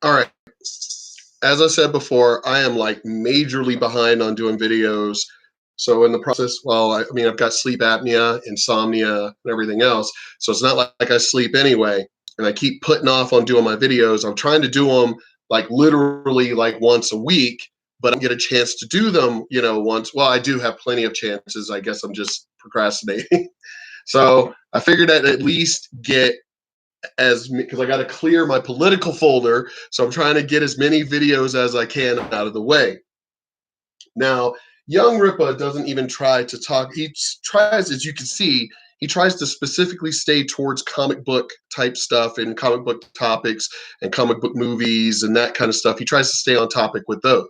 All right. As I said before, I am like majorly behind on doing videos. So in the process, well, I mean, I've got sleep apnea, insomnia, and everything else. So it's not like I sleep anyway. And I keep putting off on doing my videos. I'm trying to do them like literally like once a week, but I don't get a chance to do them, once. Well, I do have plenty of chances. I guess I'm just procrastinating. So I figured I'd at least get because I got to clear my political folder. So I'm trying to get as many videos as I can out of the way. Now, young Rippa doesn't even try to talk. He tries, as you can see, he tries to specifically stay towards comic book type stuff and comic book topics and comic book movies and that kind of stuff. He tries to stay on topic with those.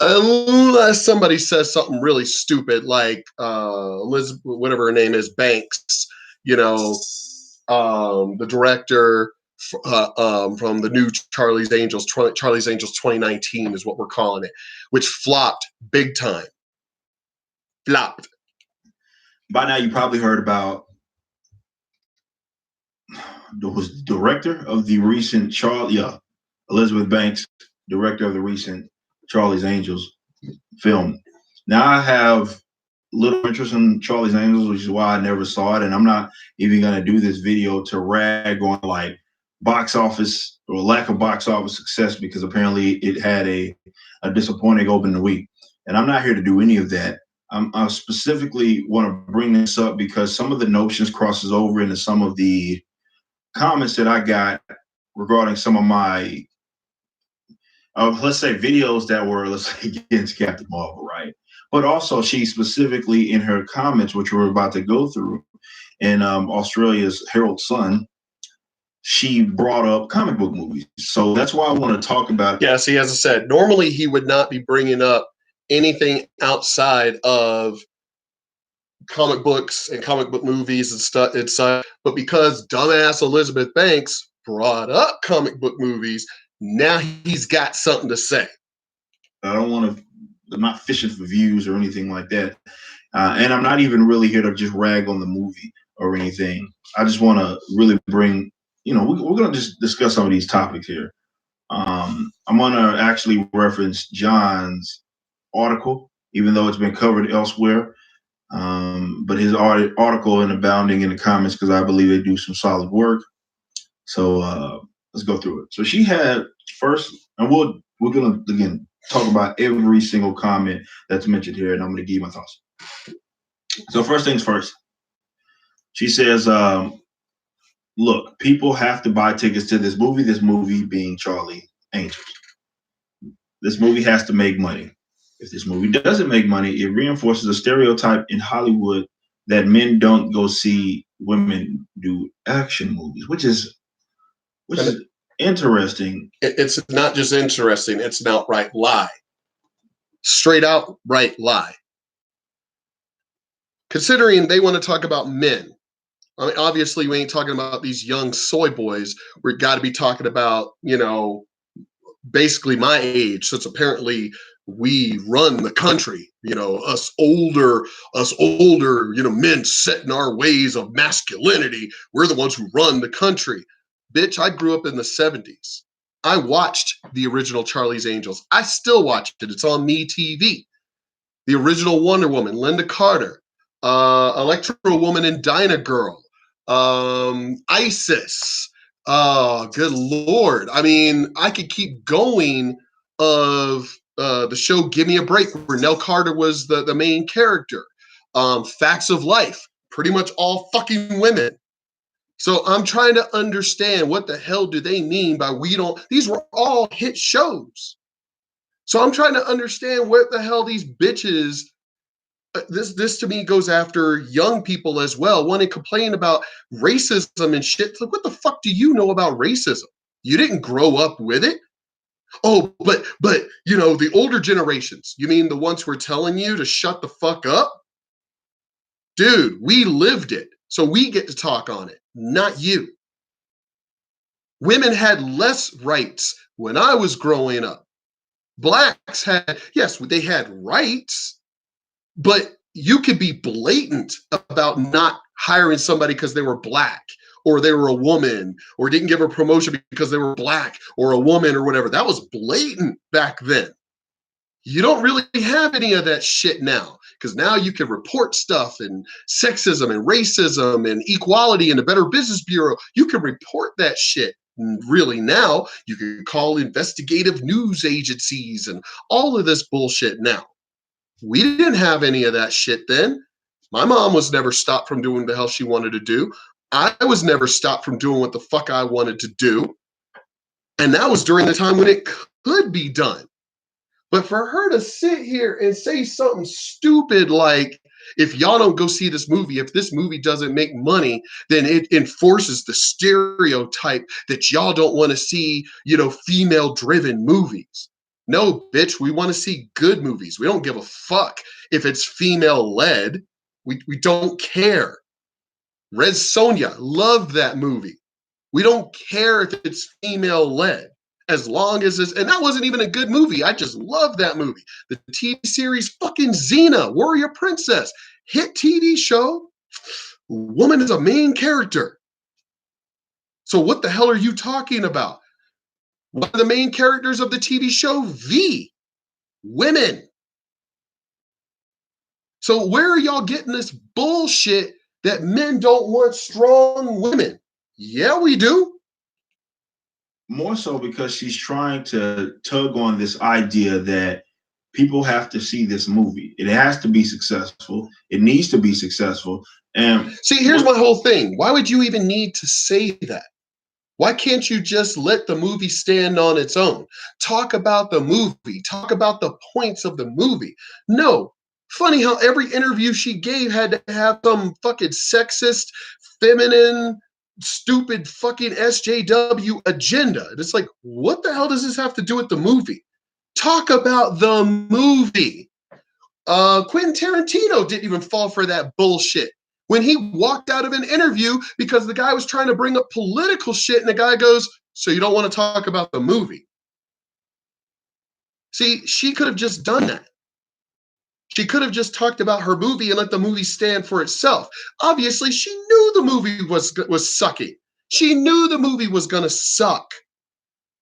Unless somebody says something really stupid like Elizabeth, whatever her name is, Banks, the director from the new Charlie's Angels 2019 is what we're calling it, which flopped big time. Flopped. By now, you probably heard about was director of the recent Elizabeth Banks, director of the recent Charlie's Angels film. Now I have little interest in Charlie's Angels, which is why I never saw it, and I'm not even going to do this video to rag on like box office or lack of box office success, because apparently it had a disappointing opening week, and I'm not here to do any of that. I specifically want to bring this up because some of the notions crosses over into some of the comments that I got regarding some of my let's say videos that were, let's say, against Captain Marvel, right? But also she specifically in her comments, which we're about to go through, in Australia's Herald Sun, she brought up comic book movies. So that's why I want to talk about. Yeah, see, as I said, normally he would not be bringing up anything outside of comic books and comic book movies and stuff. But because dumbass Elizabeth Banks brought up comic book movies, now he's got something to say. I don't want to. I'm not fishing for views or anything like that, and I'm not even really here to just rag on the movie or anything. I just want to really bring. We're going to just discuss some of these topics here. I'm going to actually reference John's article, even though it's been covered elsewhere. But his article and abounding in the comments, because I believe they do some solid work. So let's go through it. So she had first, and we're going to again talk about every single comment that's mentioned here, and I'm going to give you my thoughts. So first things first, she says, look, people have to buy tickets to this movie being Charlie Angels. This movie has to make money. If this movie doesn't make money, it reinforces a stereotype in Hollywood that men don't go see women do action movies, which is interesting. It's not just interesting, it's an outright lie. Straight out right lie. Considering they want to talk about men. I mean, obviously, we ain't talking about these young soy boys. We've got to be talking about, basically my age, since apparently we run the country, us older, men set in our ways of masculinity. We're the ones who run the country. Bitch, I grew up in the 70s. I watched the original Charlie's Angels. I still watch it. It's on Me TV. The original Wonder Woman, Linda Carter, Electro Woman and Dyna Girl, Isis. Oh, good Lord. I mean, I could keep going of the show Give Me a Break, where Nell Carter was the main character. Facts of Life, pretty much all fucking women. So I'm trying to understand what the hell do they mean by these were all hit shows. So I'm trying to understand what the hell these bitches, this to me goes after young people as well, want to complain about racism and shit. Like, what the fuck do you know about racism? You didn't grow up with it. Oh, but the older generations, you mean the ones who are telling you to shut the fuck up? Dude, we lived it. So we get to talk on it, not you. Women had less rights when I was growing up. Blacks had, yes, they had rights, but you could be blatant about not hiring somebody because they were black or they were a woman, or didn't give a promotion because they were black or a woman or whatever. That was blatant back then. You don't really have any of that shit now, because now you can report stuff and sexism and racism and equality in the Better Business Bureau. You can report that shit. Really, now you can call investigative news agencies and all of this bullshit now. We didn't have any of that shit then. My mom was never stopped from doing the hell she wanted to do. I was never stopped from doing what the fuck I wanted to do. And that was during the time when it could be done. But for her to sit here and say something stupid like, if y'all don't go see this movie, if this movie doesn't make money, then it enforces the stereotype that y'all don't want to see, female driven movies. No, bitch, we want to see good movies. We don't give a fuck if it's female led. We don't care. Red Sonja, loved that movie. We don't care if it's female led. As long as it's, and that wasn't even a good movie. I just love that movie. The TV series fucking Xena, Warrior Princess, hit TV show. Woman is a main character. So what the hell are you talking about? One of the main characters of the TV show, V, women. So where are y'all getting this bullshit that men don't want strong women? Yeah, we do. More so because she's trying to tug on this idea that people have to see this movie. It has to be successful. It needs to be successful. And see, here's my whole thing. Why would you even need to say that? Why can't you just let the movie stand on its own? Talk about the movie. Talk about the points of the movie. No. Funny how every interview she gave had to have some fucking sexist, feminine, stupid fucking SJW agenda. And it's like, what the hell does this have to do with the movie? Talk about the movie. Quentin Tarantino didn't even fall for that bullshit when he walked out of an interview because the guy was trying to bring up political shit, and the guy goes, so you don't want to talk about the movie? See, she could have just done that. She could have just talked about her movie and let the movie stand for itself. Obviously, she knew the movie was sucking. She knew the movie was going to suck.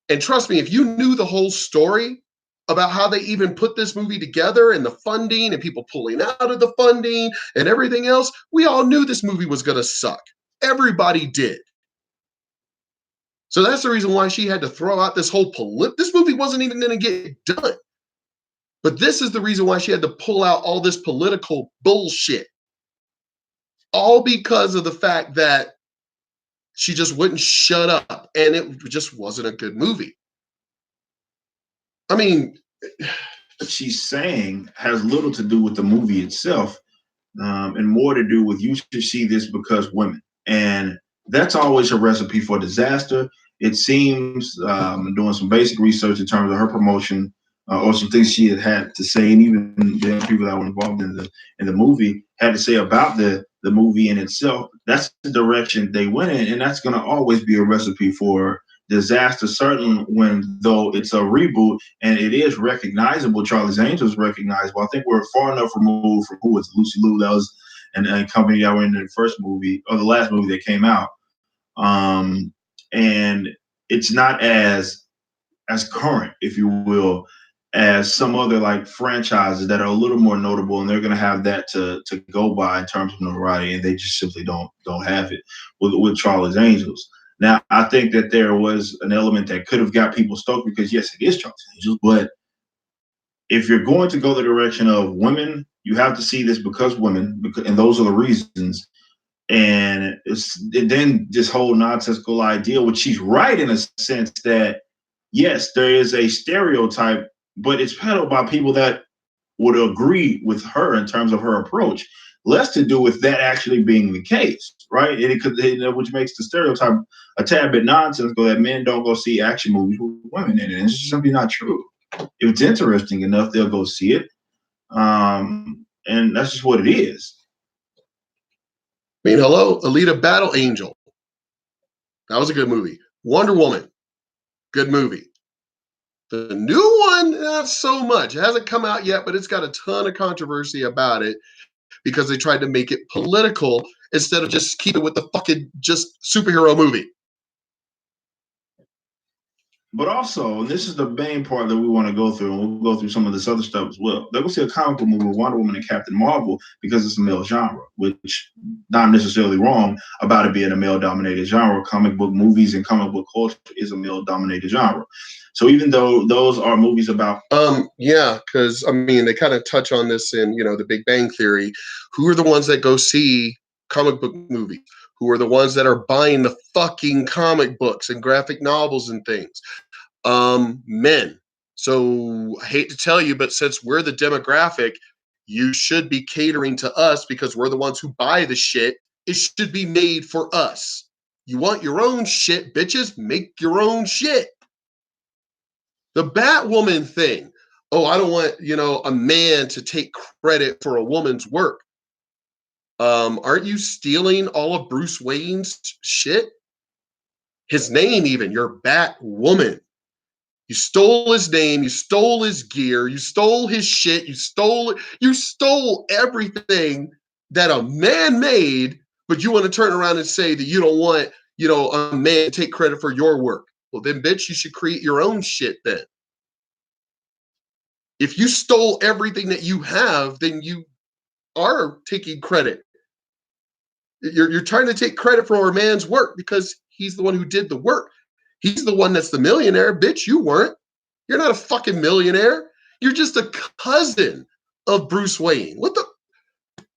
And trust me, if you knew the whole story about how they even put this movie together and the funding and people pulling out of the funding and everything else, we all knew this movie was going to suck. Everybody did. So that's the reason why she had to throw out this whole this movie wasn't even going to get done. But this is the reason why she had to pull out all this political bullshit. All because of the fact that she just wouldn't shut up, and it just wasn't a good movie. I mean, what she's saying has little to do with the movie itself, and more to do with you should see this because women. And that's always a recipe for disaster. It seems, doing some basic research in terms of her promotion, or some things she had to say, and even the people that were involved in the movie had to say about the movie in itself. That's the direction they went in, and that's going to always be a recipe for disaster. Certainly, when though it's a reboot and it is recognizable, Charlie's Angels recognizable. I think we're far enough removed from who was Lucy Liu, that was and company that were in the first movie or the last movie that came out, and it's not as current, if you will, as some other like franchises that are a little more notable, and they're going to have that to go by in terms of notoriety, and they just simply don't have it with Charlie's Angels. Now, I think that there was an element that could have got people stoked because yes, it is Charlie's Angels, but if you're going to go the direction of women, you have to see this because women, and those are the reasons. And then this whole nonsensical idea, which she's right in a sense that yes, there is a stereotype, but it's peddled by people that would agree with her in terms of her approach. Less to do with that actually being the case, right? Which makes the stereotype a tad bit nonsensical that men don't go see action movies with women in it. It's just simply not true. If it's interesting enough, they'll go see it. And that's just what it is. I mean, hello, Alita Battle Angel. That was a good movie. Wonder Woman, good movie. The new one, not so much. It hasn't come out yet, but it's got a ton of controversy about it because they tried to make it political instead of just keep it with the fucking just superhero movie. But also, and this is the main part that we want to go through, and we'll go through some of this other stuff as well. They're going to see a comic book movie with Wonder Woman and Captain Marvel because it's a male genre, which not necessarily wrong about it being a male-dominated genre. Comic book movies and comic book culture is a male-dominated genre. So even though those are movies about yeah, because I mean they kind of touch on this in the Big Bang Theory. Who are the ones that go see comic book movies? Who are the ones that are buying the fucking comic books and graphic novels and things? Men. So I hate to tell you, but since we're the demographic, you should be catering to us because we're the ones who buy the shit. It should be made for us. You want your own shit, bitches? Make your own shit. The Batwoman thing. Oh, I don't want, a man to take credit for a woman's work. Aren't you stealing all of Bruce Wayne's shit? His name even, you're Batwoman. You stole his name, you stole his gear, you stole his shit, you stole everything that a man made, but you want to turn around and say that you don't want, a man to take credit for your work. Well, then, bitch, you should create your own shit then. If you stole everything that you have, then you are taking credit. You're trying to take credit for a man's work because he's the one who did the work. He's the one that's the millionaire. Bitch, you weren't. You're not a fucking millionaire. You're just a cousin of Bruce Wayne. What the?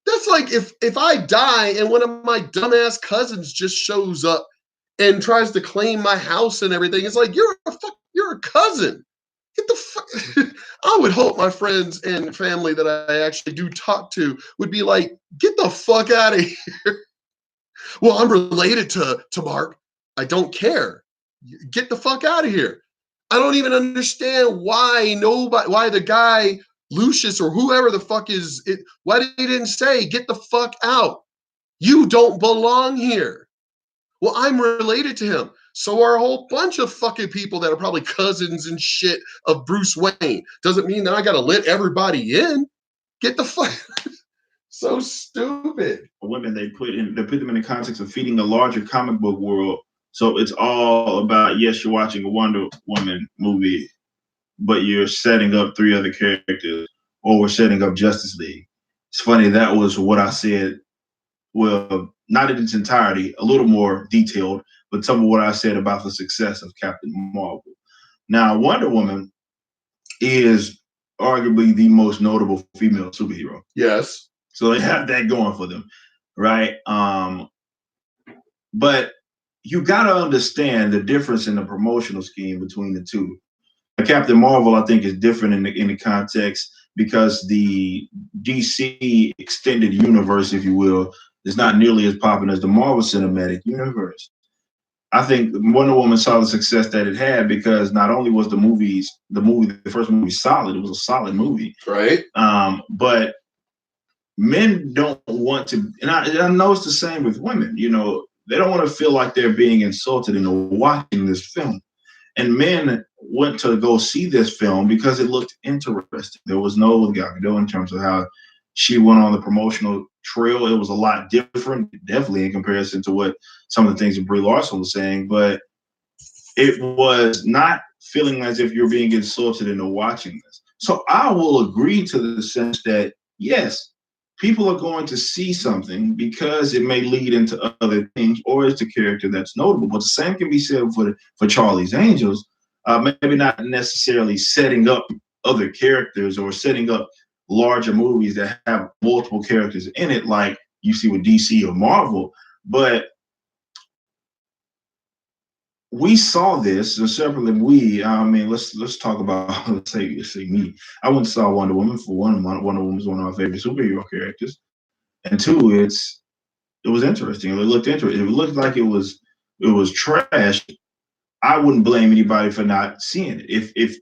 That's like if I die and one of my dumbass cousins just shows up and tries to claim my house and everything. It's like you're a cousin. Get the fuck. I would hope my friends and family that I actually do talk to would be like, get the fuck out of here. Well, I'm related to Mark. I don't care. Get the fuck out of here. I don't even understand why the guy Lucius or whoever the fuck is it, why they didn't say get the fuck out. You don't belong here. Well, I'm related to him. So are a whole bunch of fucking people that are probably cousins and shit of Bruce Wayne. Doesn't mean that I gotta let everybody in. Get the fuck. So stupid. Women they put them in the context of feeding a larger comic book world. So it's all about, yes, you're watching a Wonder Woman movie, but you're setting up 3 other characters, or we're setting up Justice League. It's funny, that was what I said. Well, not in its entirety, a little more detailed, but some of what I said about the success of Captain Marvel. Now, Wonder Woman is arguably the most notable female superhero. Yes. So they have that going for them, right? But you got to understand the difference in the promotional scheme between the two. Captain Marvel, I think, is different in the context because the DC extended universe, if you will, is not nearly as popular as the Marvel Cinematic Universe. I think Wonder Woman saw the success that it had because not only was the first movie solid, it was a solid movie, right? But men don't want to, and I know it's the same with women. They don't want to feel like they're being insulted in watching this film. And men went to go see this film because it looked interesting. There was no Gal Gadot in terms of how she went on the promotional trail. It was a lot different, definitely in comparison to what some of the things that Brie Larson was saying. But it was not feeling as if you're being insulted into watching this. So I will agree to the sense that, yes, people are going to see something because it may lead into other things, or it's a character that's notable. But the same can be said for Charlie's Angels. Maybe not necessarily setting up other characters or setting up larger movies that have multiple characters in it, like you see with DC or Marvel. But we saw this, and separately, let's talk about, let's say me. I went and saw Wonder Woman for one. Wonder Woman is one of my favorite superhero characters. And 2, it was interesting. It looked interesting. It looked like it was trash. I wouldn't blame anybody for not seeing it. If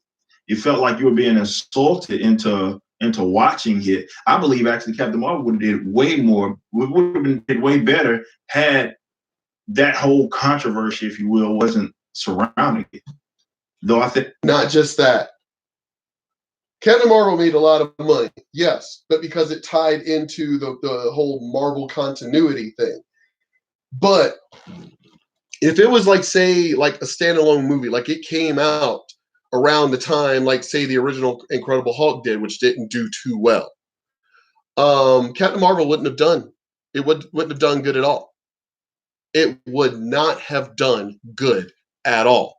you felt like you were being insulted into watching it, I believe actually Captain Marvel would have did way more. Would have been way better had that whole controversy, if you will, wasn't surrounding it. Though I think not just that. Captain Marvel made a lot of money, yes, but because it tied into the whole Marvel continuity thing. But if it was like, say, like a standalone movie, like it came out around the time, like, say, the original Incredible Hulk did, which didn't do too well, Captain Marvel wouldn't have done wouldn't have done good at all. It would not have done good at all.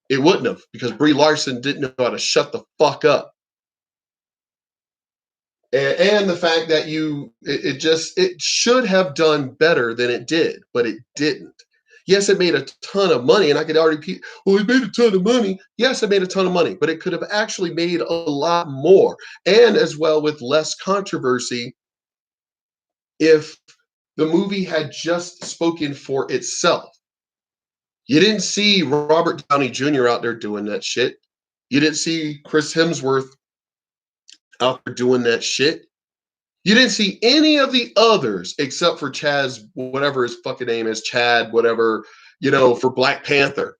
It wouldn't have, because Brie Larson didn't know how to shut the fuck up. And the fact that it should have done better than it did, but it didn't. Yes, it made a ton of money, and I could already, well, it made a ton of money. Yes, it made a ton of money, but it could have actually made a lot more, and as well with less controversy if the movie had just spoken for itself. You didn't see Robert Downey Jr. out there doing that shit. You didn't see Chris Hemsworth out there doing that shit. You didn't see any of the others except for Chaz, whatever his fucking name is, Chad, whatever, for Black Panther,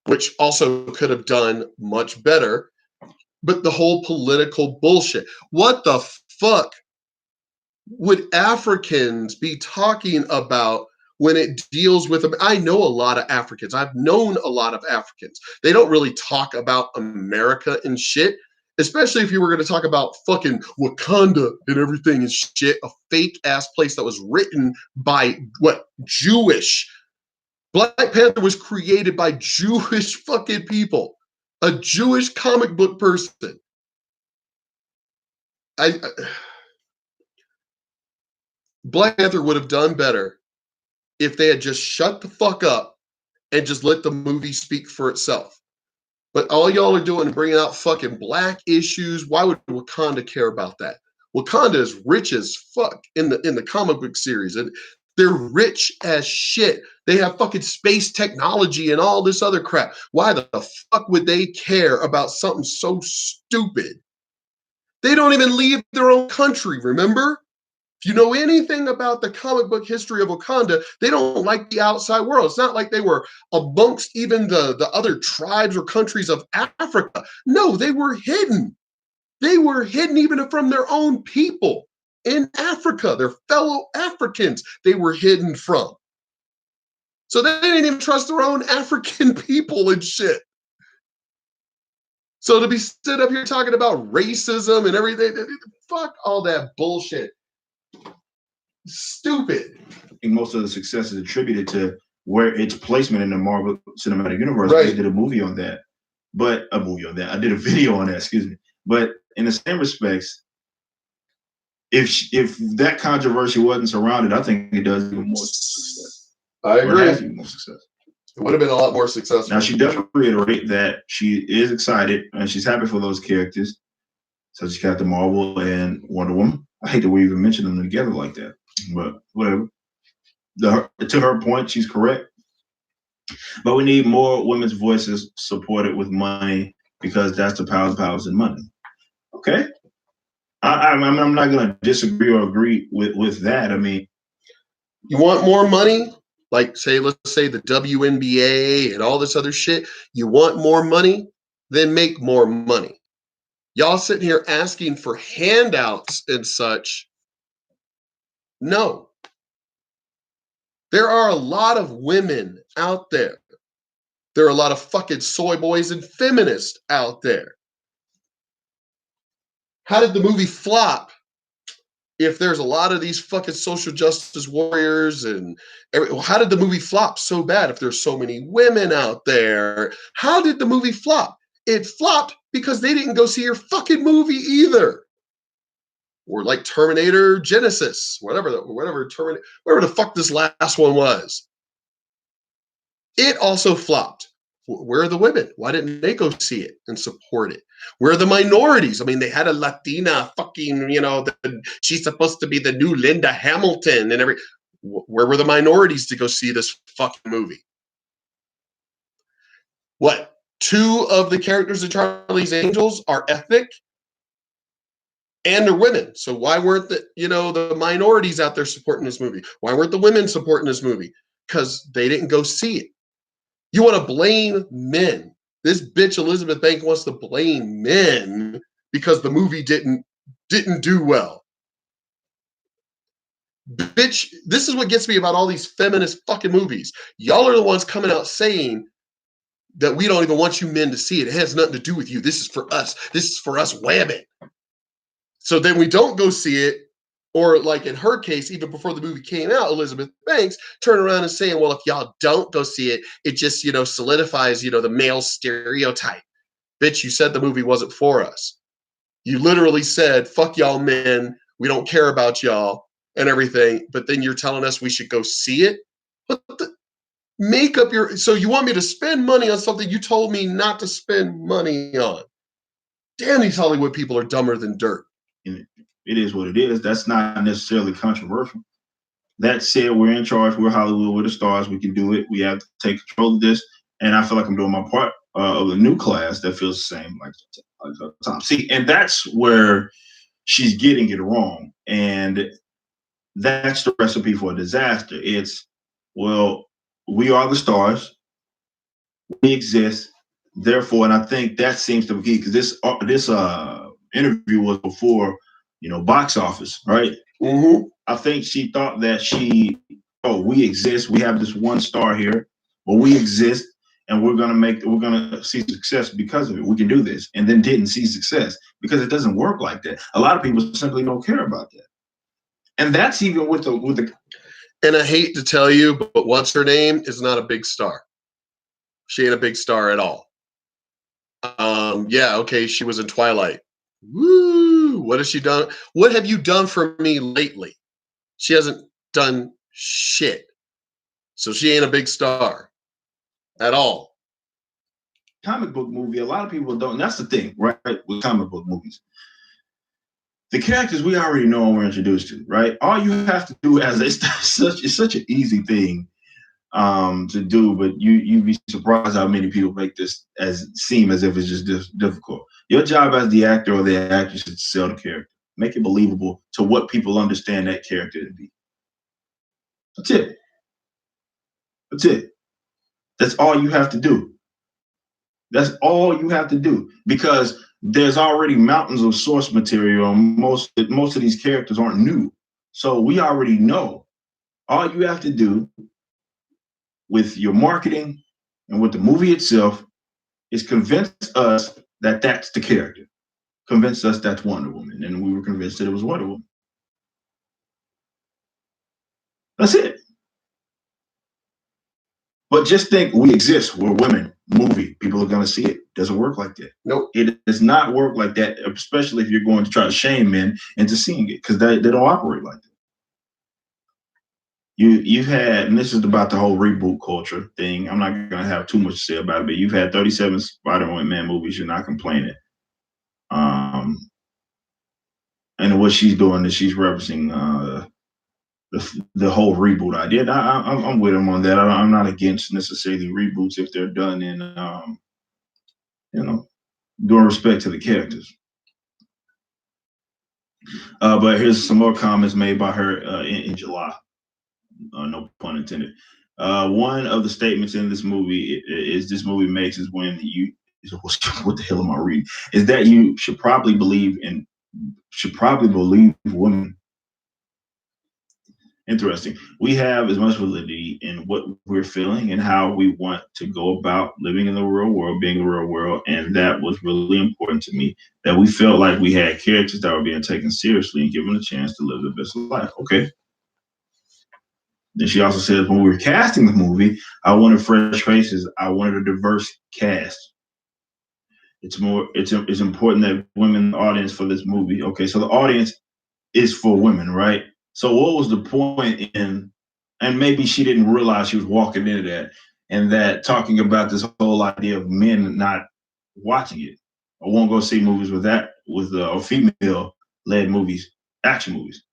which also could have done much better. But the whole political bullshit. What the fuck would Africans be talking about when it deals with them? I know a lot of Africans. I've known a lot of Africans. They don't really talk about America and shit, especially if you were going to talk about fucking Wakanda and everything and shit, a fake ass place that was written by Jewish. Black Panther was created by Jewish fucking people, a Jewish comic book person. Black Panther would have done better if they had just shut the fuck up and just let the movie speak for itself. But all y'all are doing is bringing out fucking black issues. Why would Wakanda care about that? Wakanda is rich as fuck in the comic book series. And they're rich as shit. They have fucking space technology and all this other crap. Why the fuck would they care about something so stupid? They don't even leave their own country, remember? If you know anything about the comic book history of Wakanda, they don't like the outside world. It's not like they were amongst even the other tribes or countries of Africa. No, they were hidden. They were hidden even from their own people in Africa, their fellow Africans they were hidden from. So they didn't even trust their own African people and shit. So to be stood up here talking about racism and everything, fuck all that bullshit. Stupid. I think most of the success is attributed to where its placement in the Marvel Cinematic Universe. Right. I did a movie on that, I did a video on that. Excuse me. But in the same respects, if that controversy wasn't surrounded, I think it does even more success. I agree. It has even more success. It would have been a lot more successful. Now she does reiterate that she is excited and she's happy for those characters, such as Captain Marvel and Wonder Woman. I hate that we even mention them together like that. But whatever. To her point, she's correct. But we need more women's voices supported with money because that's the power of powers and money. Okay. I'm not going to disagree or agree with that. I mean, you want more money? Like, let's say the WNBA and all this other shit. You want more money? Then make more money. Y'all sitting here asking for handouts and such. No. There are a lot of women out there. There are a lot of fucking soy boys and feminists out there. How did the movie flop if there's a lot of these fucking social justice warriors and how did the movie flop so bad if there's so many women out there? How did the movie flop? It flopped because they didn't go see your fucking movie either. Or like Terminator Genesis, whatever the fuck this last one was. It also flopped. Where are the women? Why didn't they go see it and support it? Where are the minorities? I mean, they had a Latina fucking, she's supposed to be the new Linda Hamilton and where were the minorities to go see this fucking movie? What? 2 of the characters in Charlie's Angels are ethnic and they're women. So why weren't the minorities out there supporting this movie? Why weren't the women supporting this movie? Because they didn't go see it. You want to blame men. This bitch Elizabeth Banks wants to blame men because the movie didn't do well. Bitch, this is what gets me about all these feminist fucking movies. Y'all are the ones coming out saying that we don't even want you men to see it. It has nothing to do with you. This is for us. This is for us women. So then we don't go see it. Or like in her case, even before the movie came out, Elizabeth Banks turned around and saying, well, if y'all don't go see it, it just, solidifies, the male stereotype. Bitch, you said the movie wasn't for us. You literally said, fuck y'all men. We don't care about y'all and everything. But then you're telling us we should go see it? What the? Make up your... So you want me to spend money on something you told me not to spend money on? Damn, these Hollywood people are dumber than dirt. And it is what it is. That's not necessarily controversial. That said, we're in charge. We're Hollywood. We're the stars. We can do it. We have to take control of this. And I feel like I'm doing my part of the new class that feels the same like Tom. See, and that's where she's getting it wrong. And that's the recipe for a disaster. It's, well, we are the stars. We exist. Therefore, and I think that seems to be key, because this interview was before, box office, right? Mm-hmm. I think she thought that we exist. We have this one star here, but we exist, and we're gonna see success because of it. We can do this, and then didn't see success because it doesn't work like that. A lot of people simply don't care about that, and that's even with the. And I hate to tell you, but what's her name is not a big star. She ain't a big star at all. Yeah, okay, she was in Twilight. Woo! What has she done? What have you done for me lately? She hasn't done shit. So she ain't a big star at all. Comic book movie, a lot of people don't. And that's the thing, right? With comic book movies. The characters we already know and we're introduced to, right? All you have to do it's such an easy thing to do, but you'd be surprised how many people make this seem as if it's just difficult. Your job as the actor or the actress is to sell the character, make it believable to what people understand that character to be. That's it. That's it. That's all you have to do. That's all you have to do, because there's already mountains of source material. Most of these characters aren't new, so we already know. All you have to do with your marketing and with the movie itself is convince us that that's the character. Convince us that's Wonder Woman, and we were convinced that it was Wonder Woman. That's it. But just think, we exist. We're women. Movie. People are going to see it. Doesn't work like that. Nope. It does not work like that, especially if you're going to try to shame men into seeing it, because they don't operate like that. You've had, and this is about the whole reboot culture thing. I'm not going to have too much to say about it, but you've had 37 Spider-Man movies. You're not complaining. And what she's doing is she's referencing the whole reboot idea. I'm with him on that. I'm not against necessarily reboots if they're done in, doing respect to the characters. But here's some more comments made by her in July. No pun intended. One of the statements in this movie makes is when what the hell am I reading? Is that you should probably believe women. Interesting. We have as much validity in what we're feeling and how we want to go about living in the real world, being in the real world. And that was really important to me, that we felt like we had characters that were being taken seriously and given a chance to live their best life. Okay. Then she also says, when we were casting the movie, I wanted fresh faces. I wanted a diverse cast. It's important that women, the audience for this movie. Okay, so the audience is for women, right? So what was the point in, and maybe she didn't realize she was walking into that, and that talking about this whole idea of men not watching it or won't go see movies or female led movies, action movies.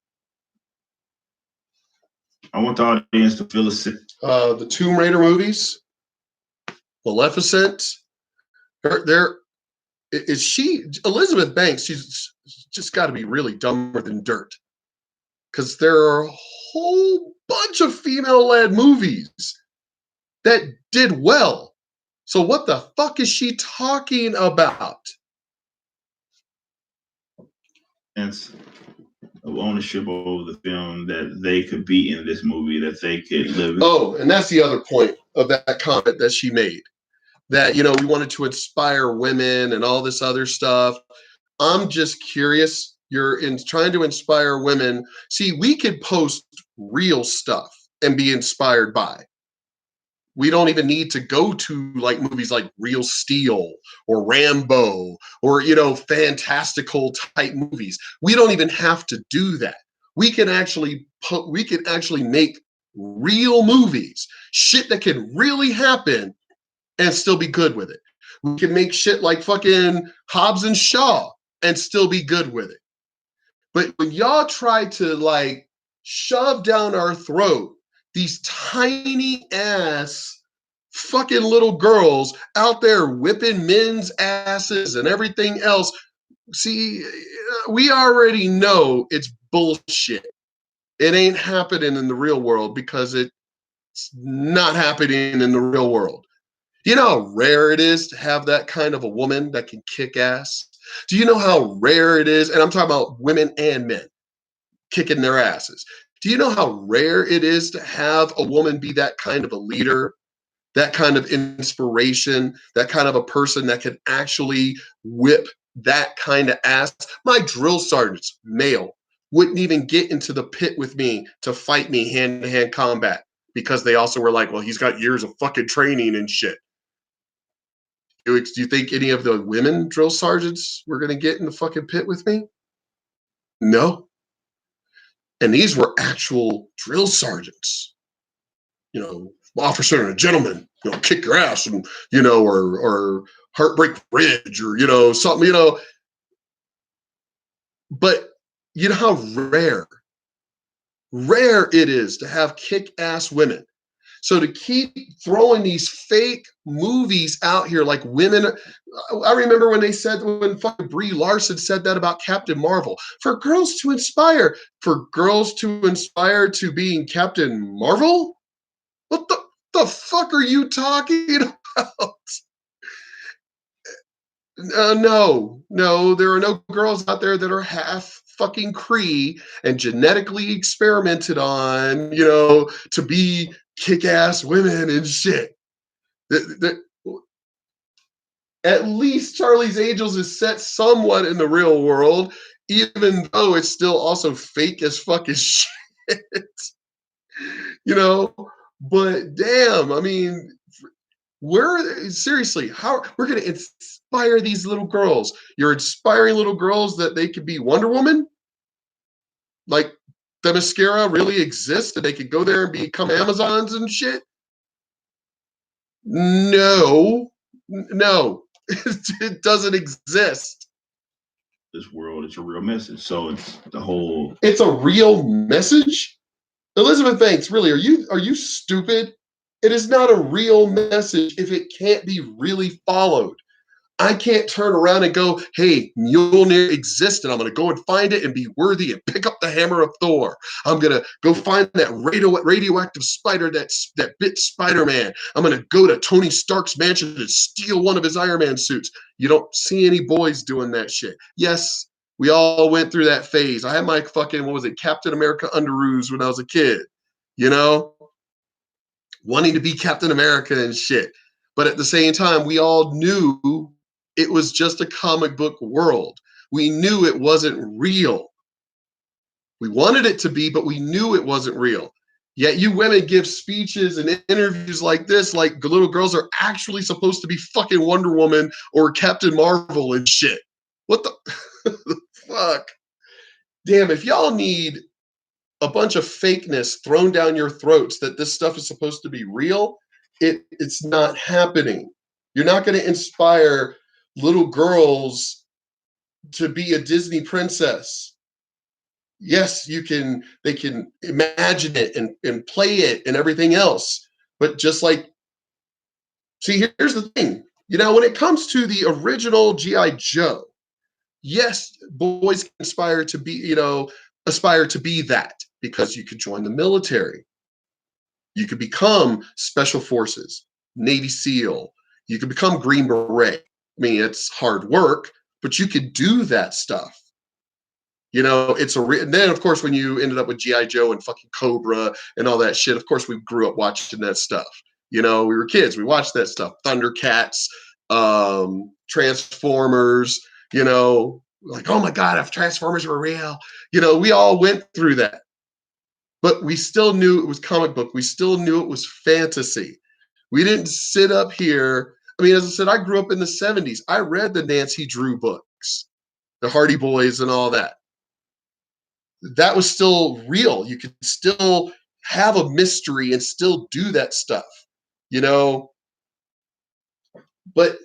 I want the audience to feel the Tomb Raider movies, Maleficent. Is she Elizabeth Banks? She's just got to be really dumber than dirt, because there are a whole bunch of female-led movies that did well. So what the fuck is she talking about? sense of ownership over the film that they could be in this movie, that they could live. Oh, and that's the other point of that comment that she made. That, you know, we wanted to inspire women and all this other stuff. I'm just curious. You're in trying to inspire women. See, we could post real stuff and be inspired by. We don't even need to go to like movies like Real Steel or Rambo or, you know, fantastical type movies. We don't even have to do that. We can actually make real movies, shit that can really happen and still be good with it. We can make shit like fucking Hobbs and Shaw and still be good with it. But when y'all try to like shove down our throat these tiny ass fucking little girls out there whipping men's asses and everything else, see, we already know it's bullshit. It ain't happening in the real world because it's not happening in the real world. Do you know how rare it is to have that kind of a woman that can kick ass? Do you know how rare it is? And I'm talking about women and men kicking their asses. Do you know how rare it is to have a woman be that kind of a leader, that kind of inspiration, that kind of a person that can actually whip that kind of ass? My drill sergeants, male, wouldn't even get into the pit with me to fight me hand-to-hand combat because they also were like, well, he's got years of fucking training and shit. Do you think any of the women drill sergeants were going to get in the fucking pit with me? No. And these were actual drill sergeants, you know, officer and a gentleman, you know, kick your ass and, you know, or Heartbreak Ridge or, you know, something, you know. But you know how rare it is to have kick-ass women. So to keep throwing these fake movies out here like women, I remember when they said, when fucking Brie Larson said that about Captain Marvel, for girls to inspire to being Captain Marvel? What the fuck are you talking about? No, there are no girls out there that are half fucking Cree and genetically experimented on, you know, to be kick-ass women and shit. At least Charlie's Angels is set somewhat in the real world, even though it's still also fake as fucking shit, you know. But damn, I mean, we're seriously, how we're gonna inspire these little girls? You're inspiring little girls that they could be Wonder Woman? Like the mascara really exists and they could go there and become Amazons and shit? No, it doesn't exist. This world, it's a real message. So it's the whole. It's a real message. Elizabeth Banks, really, are you stupid? It is not a real message if it can't be really followed. I can't turn around and go, hey, Mjolnir exists, and I'm going to go and find it and be worthy and pick up the hammer of Thor. I'm going to go find that radioactive spider that bit Spider-Man. I'm going to go to Tony Stark's mansion and steal one of his Iron Man suits. You don't see any boys doing that shit. Yes, we all went through that phase. I had my fucking, what was it, Captain America underoos when I was a kid, you know, wanting to be Captain America and shit. But at the same time, we all knew it was just a comic book world. We knew it wasn't real. We wanted it to be, but we knew it wasn't real. Yet you women give speeches and interviews like this, like little girls are actually supposed to be fucking Wonder Woman or Captain Marvel and shit. What the fuck? Damn, if y'all need a bunch of fakeness thrown down your throats that this stuff is supposed to be real, it's not happening. You're not going to inspire little girls to be a Disney princess. Yes, they can imagine it and play it and everything else. But just like, see, here's the thing. You know, when it comes to the original G.I. Joe, yes, boys can aspire to be that because you could join the military. You could become special forces, Navy SEAL. You could become Green Beret. I mean, it's hard work, but you could do that stuff. You know, and then of course when you ended up with GI Joe and fucking Cobra and all that shit, of course we grew up watching that stuff. You know, we were kids, we watched that stuff. Thundercats, Transformers. You know, like, oh my god, if Transformers were real, you know, we all went through that. But we still knew it was comic book. We still knew it was fantasy. We didn't sit up here. I mean, as I said, I grew up in the 70s. I read the Nancy Drew books, the Hardy Boys and all that. That was still real. You could still have a mystery and still do that stuff, you know? But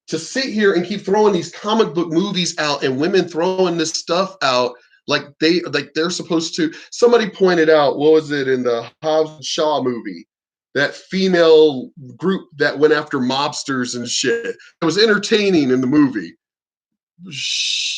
to sit here and keep throwing these comic book movies out and women throwing this stuff out like they're supposed to. Somebody pointed out, what was it in the Hobbs and Shaw movie? That female group that went after mobsters and shit. It was entertaining in the movie.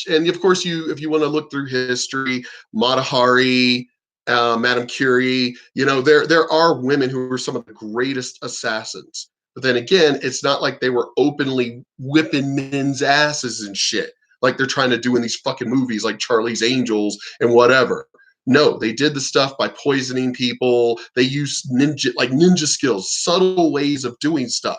And of course, if you want to look through history, Mata Hari, Madame Curie, you know, there are women who are some of the greatest assassins. But then again, it's not like they were openly whipping men's asses and shit like they're trying to do in these fucking movies like Charlie's Angels and whatever. No, they did the stuff by poisoning people. They used ninja skills, subtle ways of doing stuff.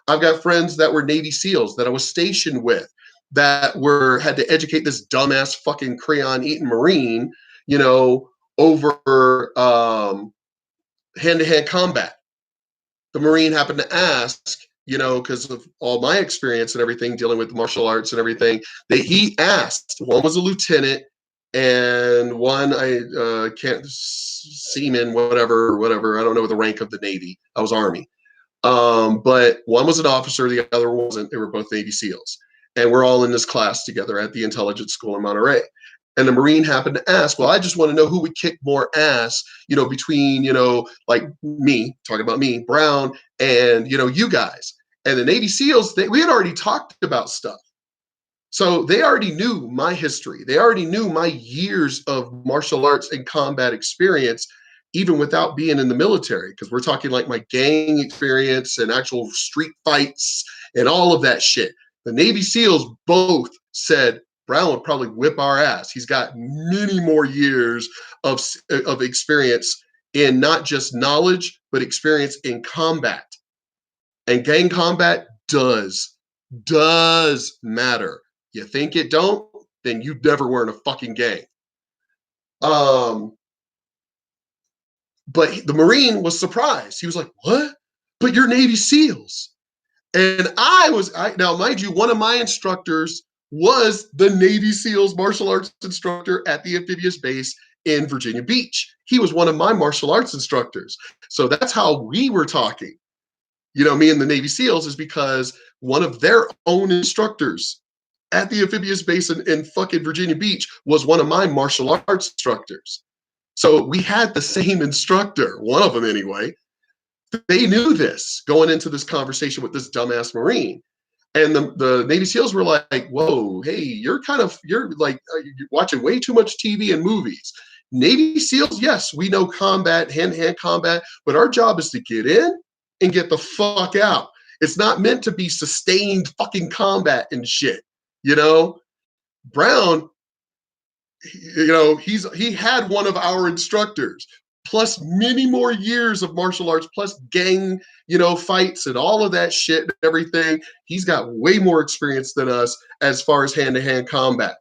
I've got friends that were Navy SEALs that I was stationed with that had to educate this dumbass fucking crayon eating Marine, you know, over hand-to-hand combat. The Marine happened to ask, you know, because of all my experience and everything dealing with martial arts and everything, that he asked. One was a lieutenant, and one I can't seaman, whatever. I don't know the rank of the Navy. I was Army. But one was an officer, the other wasn't. They were both Navy SEALs. And we're all in this class together at the intelligence school in Monterey. And the Marine happened to ask, well, I just want to know who would kick more ass, you know, between, you know, like me, talking about me, Brown, and, you know, you guys. And the Navy SEALs, we had already talked about stuff. So they already knew my history. They already knew my years of martial arts and combat experience, even without being in the military, because we're talking like my gang experience and actual street fights and all of that shit. The Navy SEALs both said Brown would probably whip our ass. He's got many more years of experience in not just knowledge, but experience in combat. And gang combat does matter. You think it don't, then you never were in a fucking gang. But the Marine was surprised. He was like, what? But you're Navy SEALs. And now mind you, one of my instructors was the Navy SEALs martial arts instructor at the amphibious base in Virginia Beach. He was one of my martial arts instructors. So that's how we were talking. You know, me and the Navy SEALs is because one of their own instructors at the amphibious base in fucking Virginia Beach was one of my martial arts instructors. So we had the same instructor, one of them anyway. They knew this going into this conversation with this dumbass Marine. And the Navy SEALs were like, whoa, hey, you're watching way too much TV and movies. Navy SEALs, yes, we know combat, hand-to-hand combat, but our job is to get in and get the fuck out. It's not meant to be sustained fucking combat and shit, you know? Brown, you know, he had one of our instructors, plus many more years of martial arts, plus gang, you know, fights and all of that shit and everything. He's got way more experience than us as far as hand-to-hand combat.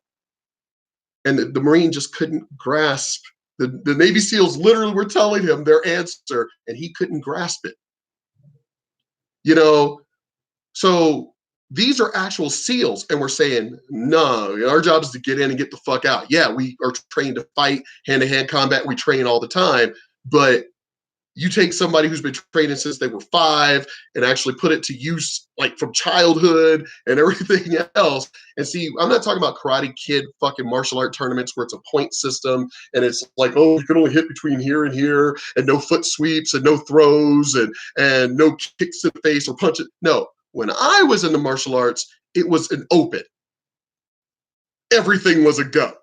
And the Marine just couldn't grasp. The Navy SEALs literally were telling him their answer, and he couldn't grasp it. You know, so these are actual SEALs, and we're saying, no, our job is to get in and get the fuck out. Yeah, we are trained to fight, hand-to-hand combat. We train all the time, but you take somebody who's been training since they were 5 and actually put it to use like from childhood and everything else. And see, I'm not talking about Karate Kid fucking martial art tournaments where it's a point system and it's like, oh, you can only hit between here and here and no foot sweeps and no throws and no kicks to the face or punches. No, when I was in the martial arts, it was an open. Everything was a go.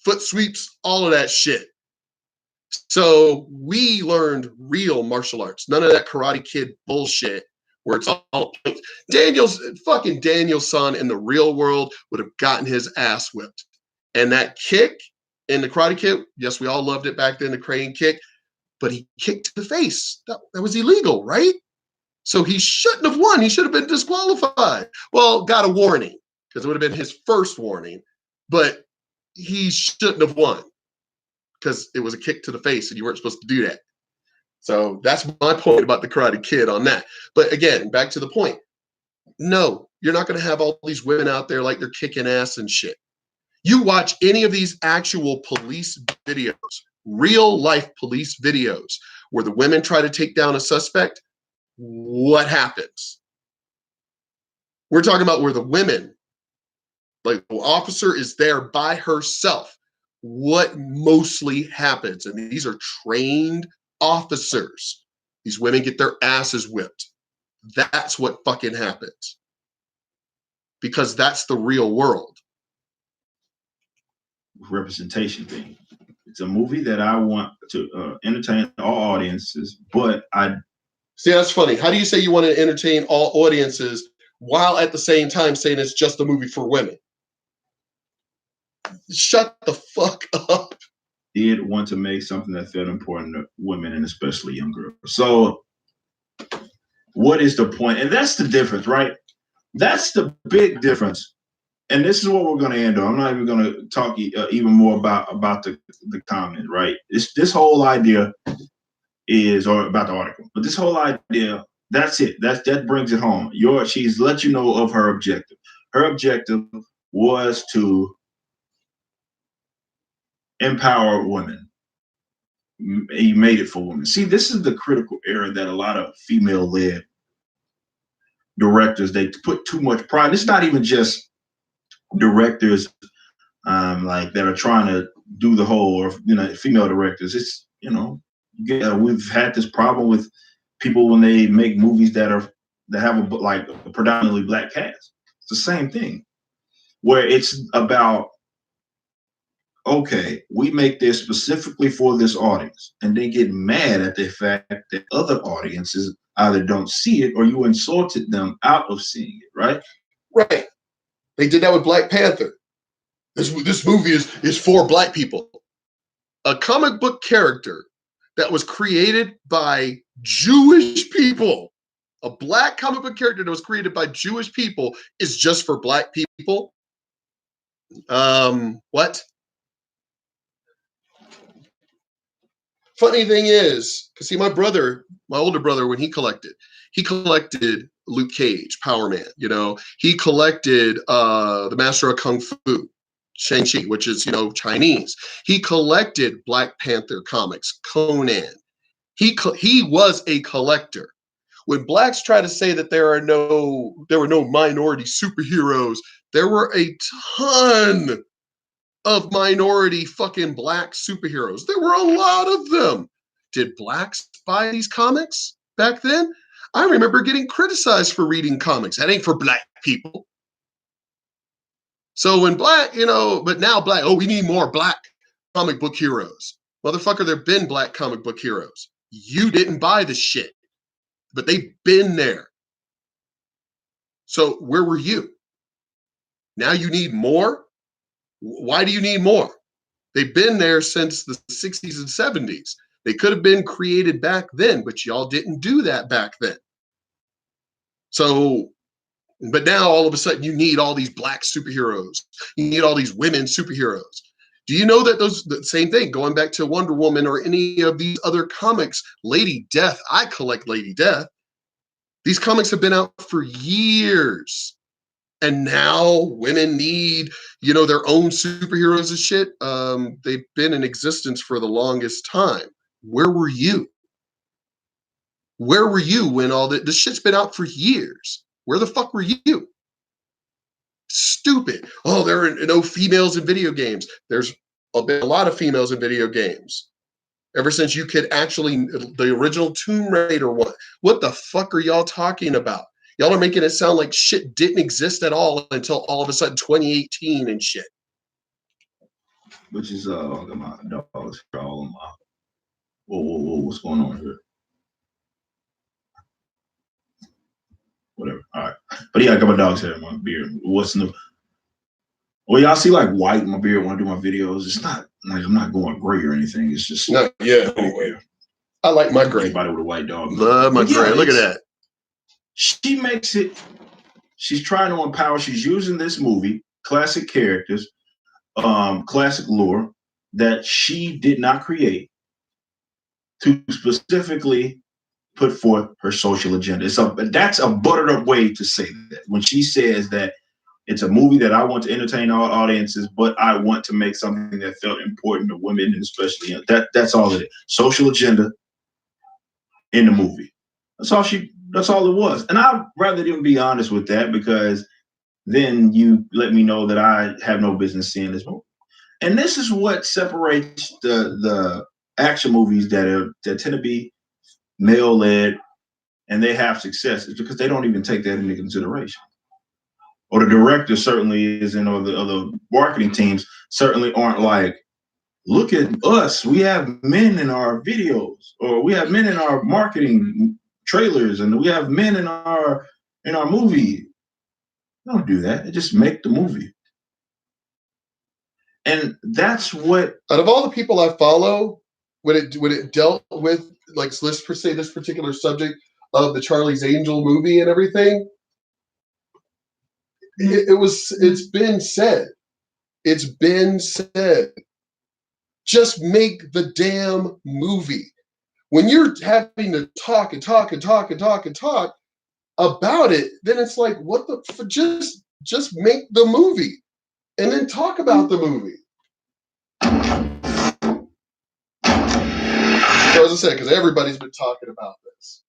Foot sweeps, all of that shit. So we learned real martial arts. None of that Karate Kid bullshit where it's all Daniel's son in the real world would have gotten his ass whipped. And that kick in the Karate Kid, yes, we all loved it back then, the crane kick, but he kicked to the face. That was illegal, right? So he shouldn't have won. He should have been disqualified. Well, got a warning because it would have been his first warning, but he shouldn't have won because it was a kick to the face and you weren't supposed to do that. So that's my point about the Karate Kid on that. But again, back to the point. No, you're not going to have all these women out there like they're kicking ass and shit. You watch any of these actual police videos, real life police videos, where the women try to take down a suspect, what happens? We're talking about where the women, like the officer is there by herself. What mostly happens? And these are trained officers. These women get their asses whipped. That's what fucking happens. Because that's the real world. Representation thing. It's a movie that I want to entertain all audiences, but I see, that's funny. How do you say you want to entertain all audiences while at the same time saying it's just a movie for women? Shut the fuck up. Did want to make something that felt important to women and especially young girls. So what is the point? And that's the difference, right? That's the big difference. And this is what we're going to end on. I'm not even going to talk even more about the comment, right? This whole idea is, or about the article, but this whole idea, that's it. That brings it home. She's let you know of her objective. Her objective was to empower women. He made it for women. See, this is the critical area that a lot of female-led directors, they put too much pride. It's not even just directors like that are trying to do the whole, or female directors. It's we've had this problem with people when they make movies that have a predominantly black cast. It's the same thing, where it's about, okay, we make this specifically for this audience, and they get mad at the fact that other audiences either don't see it or you insulted them out of seeing it, right? Right. They did that with Black Panther. This movie is for black people. A comic book character that was created by Jewish people, a black comic book character that was created by Jewish people, is just for black people. What? Funny thing is, because see, my older brother, when he collected Luke Cage, Power Man. He collected the Master of Kung Fu, Shang-Chi, which is Chinese. He collected Black Panther comics, Conan. He was a collector. When blacks try to say that there were no minority superheroes, there were a ton of minority fucking black superheroes. There were a lot of them. Did blacks buy these comics back then? I remember getting criticized for reading comics. That ain't for black people. So when but now black, we need more black comic book heroes. Motherfucker, there've been black comic book heroes. You didn't buy the shit, but they've been there. So where were you? Now you need more? Why do you need more? They've been there since the 60s and 70s. They could have been created back then, but y'all didn't do that back then. So, but now all of a sudden you need all these black superheroes. You need all these women superheroes. Do you know that the same thing, going back to Wonder Woman or any of these other comics, Lady Death, I collect Lady Death. These comics have been out for years. And now women need, their own superheroes and shit. They've been in existence for the longest time. Where were you? Where were you when all this shit's been out for years? Where the fuck were you? Stupid. Oh, there are no females in video games. There's been a lot of females in video games. Ever since you could actually, the original Tomb Raider one. What the fuck are y'all talking about? Y'all are making it sound like shit didn't exist at all until all of a sudden 2018 and shit. Which is my dogs all of my. Whoa, what's going on here? Whatever. All right, but yeah, I got my dogs here in my beard. What's new? Well, y'all see like white in my beard when I do my videos. It's not like I'm not going gray or anything. It's just no, yeah. Anyway, I like my gray. Anybody with a white dog. Love my gray. Look at that. She makes it. She's trying to empower. She's using this movie, classic characters, classic lore that she did not create to specifically put forth her social agenda. That's a buttered up way to say that. When she says that it's a movie that I want to entertain all audiences, but I want to make something that felt important to women, and especially that's all it is. Social agenda in the movie. That's all it was. And I'd rather them be honest with that, because then you let me know that I have no business seeing this movie. And this is what separates the action movies that tend to be male led and they have success, is because they don't even take that into consideration. Or the director certainly isn't, or the marketing teams certainly aren't like, look at us, we have men in our videos, or we have men in our marketing trailers, and we have men in our movie. Don't do that. They just make the movie. And that's what, out of all the people I follow, when it dealt with, like, let's say this particular subject of the Charlie's Angel movie and everything, it's been said. It's been said. Just make the damn movie. When you're having to talk and talk and talk and talk and talk about it, then it's like, what the? Just make the movie, and then talk about the movie. So as I said, because everybody's been talking about this.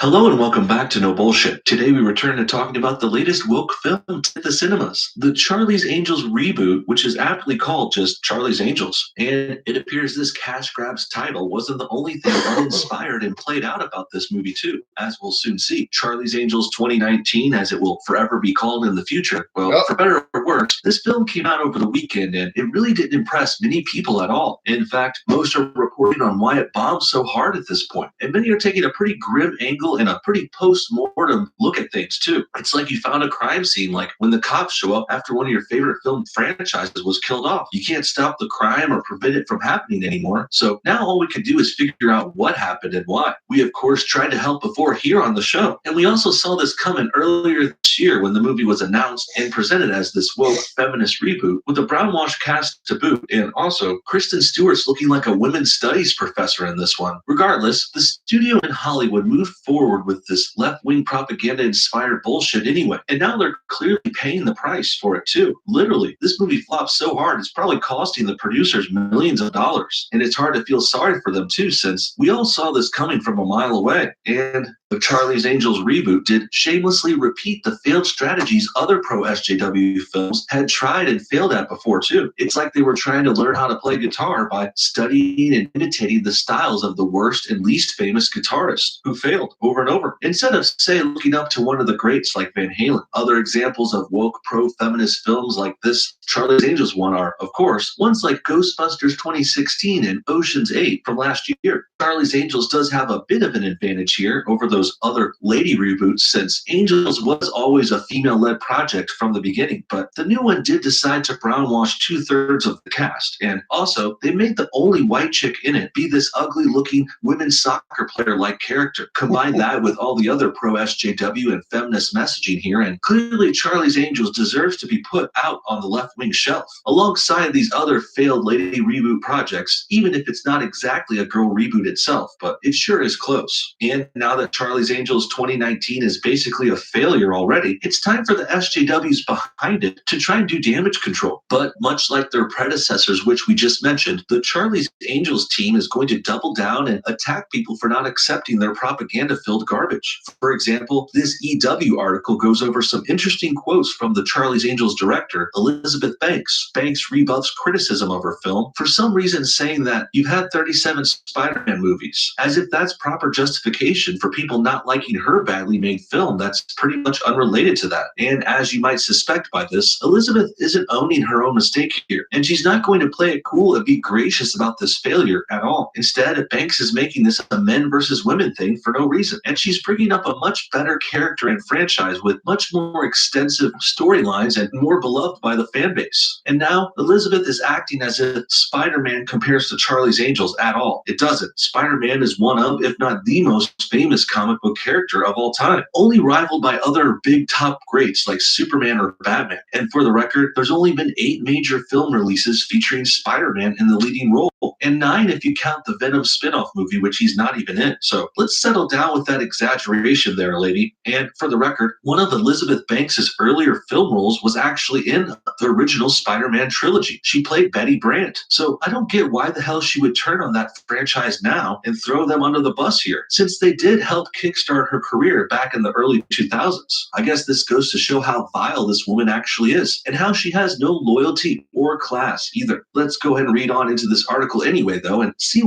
Hello and welcome back to No Bullshit. Today we return to talking about the latest woke film at the cinemas, the Charlie's Angels reboot, which is aptly called just Charlie's Angels. And it appears this cash grabs title wasn't the only thing uninspired and played out about this movie too, as we'll soon see. Charlie's Angels 2019, as it will forever be called in the future. Well, for better or worse, this film came out over the weekend and it really didn't impress many people at all. In fact, most are reporting on why it bombed so hard at this point, and many are taking a pretty grim angle and a pretty post-mortem look at things too. It's like you found a crime scene, like when the cops show up after one of your favorite film franchises was killed off. You can't stop the crime or prevent it from happening anymore. So now all we can do is figure out what happened and why. We of course tried to help before here on the show. And we also saw this coming earlier this year when the movie was announced and presented as this woke feminist reboot with a brownwash cast to boot. And also Kristen Stewart's looking like a women's studies professor in this one. Regardless, the studio in Hollywood moved forward with this left-wing propaganda-inspired bullshit anyway, and now they're clearly paying the price for it too. Literally, this movie flopped so hard it's probably costing the producers millions of dollars, and it's hard to feel sorry for them too, since we all saw this coming from a mile away. And the Charlie's Angels reboot did shamelessly repeat the failed strategies other pro-SJW films had tried and failed at before too. It's like they were trying to learn how to play guitar by studying and imitating the styles of the worst and least famous guitarists who failed over and over, instead of, say, looking up to one of the greats like Van Halen. Other examples of woke pro-feminist films like this Charlie's Angels one are, of course, ones like Ghostbusters 2016 and Ocean's 8 from last year. Charlie's Angels does have a bit of an advantage here over those other lady reboots, since Angels was always a female-led project from the beginning, but the new one did decide to brownwash 2/3 of the cast, and also they made the only white chick in it be this ugly-looking women's soccer player-like character. Combine that with all the other pro-SJW and feminist messaging here, and clearly Charlie's Angels deserves to be put out on the left-wing shelf, alongside these other failed lady reboot projects, even if it's not exactly a girl reboot itself, but it sure is close. And now that Charlie's Angels 2019 is basically a failure already, it's time for the SJWs behind it to try and do damage control. But much like their predecessors, which we just mentioned, the Charlie's Angels team is going to double down and attack people for not accepting their propaganda-filled garbage. For example, this EW article goes over some interesting quotes from the Charlie's Angels director, Elizabeth Banks. Banks rebuffs criticism of her film, for some reason saying that you've had 37 Spider-Man movies, as if that's proper justification for people people not liking her badly made film that's pretty much unrelated to that. And as you might suspect by this, Elizabeth isn't owning her own mistake here, and she's not going to play it cool and be gracious about this failure at all. Instead, Banks is making this a men versus women thing for no reason, and she's bringing up a much better character and franchise with much more extensive storylines and more beloved by the fan base. And now Elizabeth is acting as if Spider-Man compares to Charlie's Angels at all. It doesn't. Spider-Man is one of, if not the most famous comic book character of all time, only rivaled by other big top greats like Superman or Batman. And for the record, there's only been 8 major film releases featuring Spider-Man in the leading role, and 9 if you count the Venom spin-off movie, which he's not even in. So let's settle down with that exaggeration there, lady. And for the record, one of Elizabeth Banks's earlier film roles was actually in the original Spider-Man trilogy. She played Betty Brant. So I don't get why the hell she would turn on that franchise now and throw them under the bus here, since they did help kickstart her career back in the early 2000s. I guess this goes to show how vile this woman actually is, and how she has no loyalty or class either. Let's go ahead and read on into this article anyway, though, and see.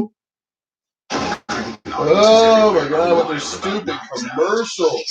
Oh my God, what these stupid commercials.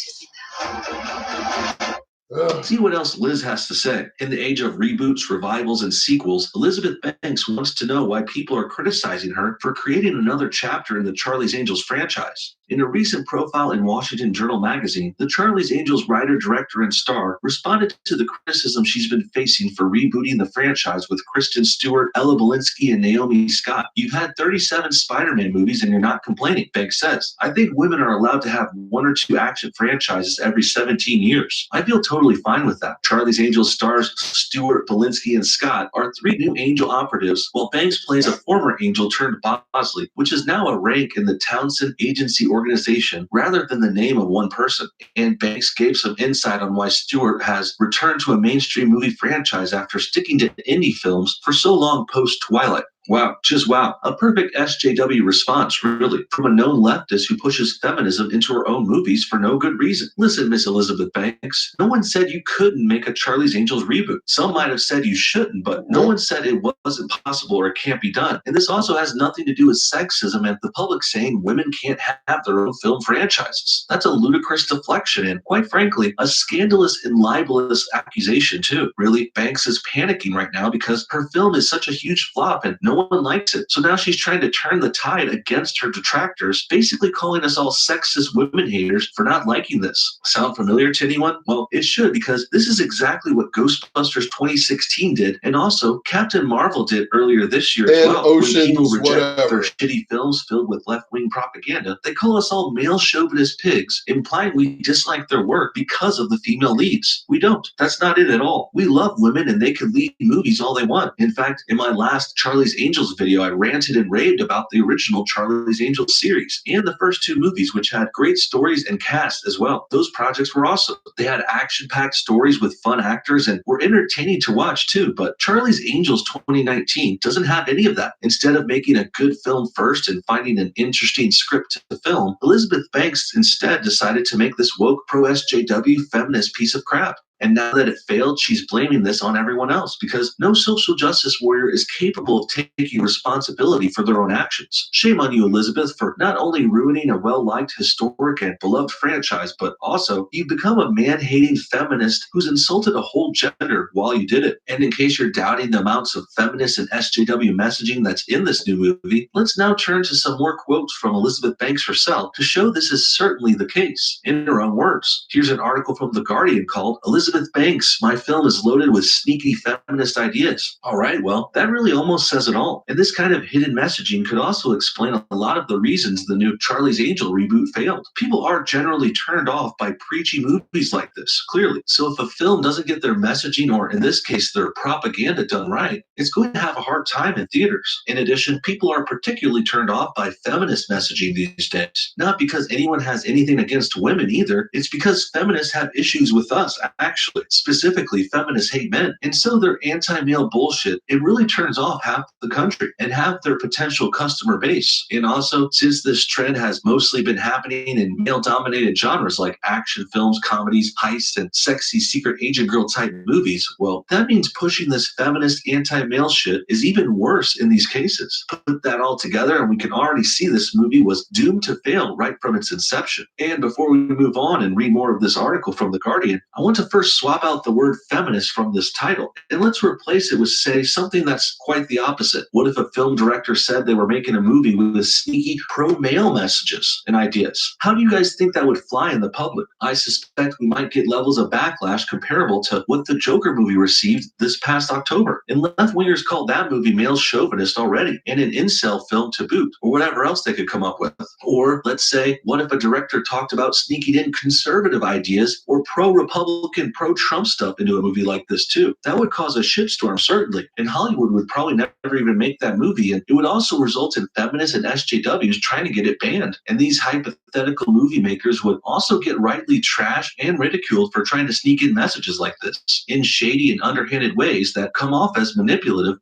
See what else Liz has to say. In the age of reboots, revivals, and sequels, Elizabeth Banks wants to know why people are criticizing her for creating another chapter in the Charlie's Angels franchise. In a recent profile in Washington Journal magazine, the Charlie's Angels writer, director, and star responded to the criticism she's been facing for rebooting the franchise with Kristen Stewart, Ella Balinski, and Naomi Scott. You've had 37 Spider-Man movies and you're not complaining, Banks says. I think women are allowed to have 1 or 2 action franchises every 17 years. I feel totally fine with that. Charlie's Angels stars Stewart, Balinski, and Scott are 3 new Angel operatives, while Banks plays a former Angel turned Bosley, which is now a rank in the Townsend Agency organization rather than the name of one person. And Banks gave some insight on why Stewart has returned to a mainstream movie franchise after sticking to indie films for so long post-Twilight. Wow, just wow. A perfect SJW response, really, from a known leftist who pushes feminism into her own movies for no good reason. Listen, Miss Elizabeth Banks, no one said you couldn't make a Charlie's Angels reboot. Some might have said you shouldn't, but no one said it wasn't possible or it can't be done. And this also has nothing to do with sexism and the public saying women can't have their own film franchises. That's a ludicrous deflection and, quite frankly, a scandalous and libelous accusation, too. Really, Banks is panicking right now because her film is such a huge flop and no one likes it. So now she's trying to turn the tide against her detractors, basically calling us all sexist women haters for not liking this. Sound familiar to anyone? Well, it should, because this is exactly what Ghostbusters 2016 did, and also Captain Marvel did earlier this year as well. Oceans, when people reject whatever. their shitty films filled with left-wing propaganda, they call us all male chauvinist pigs, implying we dislike their work because of the female leads. We don't. That's not it at all. We love women and they can lead movies all they want. In fact, in my last Charlie's Angels video, I ranted and raved about the original Charlie's Angels series and the first 2 movies, which had great stories and cast as well. Those projects were awesome. They had action-packed stories with fun actors and were entertaining to watch too, but Charlie's Angels 2019 doesn't have any of that. Instead of making a good film first and finding an interesting script to film, Elizabeth Banks instead decided to make this woke pro-SJW feminist piece of crap. And now that it failed, she's blaming this on everyone else because no social justice warrior is capable of taking responsibility for their own actions. Shame on you, Elizabeth, for not only ruining a well-liked, historic, and beloved franchise, but also you've become a man-hating feminist who's insulted a whole gender while you did it. And in case you're doubting the amounts of feminist and SJW messaging that's in this new movie, let's now turn to some more quotes from Elizabeth Banks herself to show this is certainly the case. In her own words, here's an article from The Guardian called Elizabeth Banks, my film is loaded with sneaky feminist ideas. All right, well, that really almost says it all. And this kind of hidden messaging could also explain a lot of the reasons the new Charlie's Angel reboot failed. People are generally turned off by preachy movies like this, clearly. So if a film doesn't get their messaging, or in this case, their propaganda done right, it's going to have a hard time in theaters. In addition, people are particularly turned off by feminist messaging these days. Not because anyone has anything against women either, it's because feminists have issues with us, actually. actually. Specifically, feminists hate men. And so their anti-male bullshit, it really turns off half the country and half their potential customer base. And also, since this trend has mostly been happening in male-dominated genres like action films, comedies, heists, and sexy secret agent girl type movies, well, that means pushing this feminist anti-male shit is even worse in these cases. Put that all together, and we can already see this movie was doomed to fail right from its inception. And before we move on and read more of this article from The Guardian, I want to first swap out the word feminist from this title, and let's replace it with, say, something that's quite the opposite. What if a film director said they were making a movie with sneaky pro-male messages and ideas? How do you guys think that would fly in the public? I suspect we might get levels of backlash comparable to what the Joker movie received this past October. And left-wingers called that movie male chauvinist already, and an incel film to boot, or whatever else they could come up with. Or let's say, what if a director talked about sneaking in conservative ideas or pro-Republican, pro-Trump stuff into a movie like this too? That would cause a shitstorm, certainly, and Hollywood would probably never even make that movie, and it would also result in feminists and SJWs trying to get it banned. And these hypothetical movie makers would also get rightly trashed and ridiculed for trying to sneak in messages like this in shady and underhanded ways that come off as manipulative.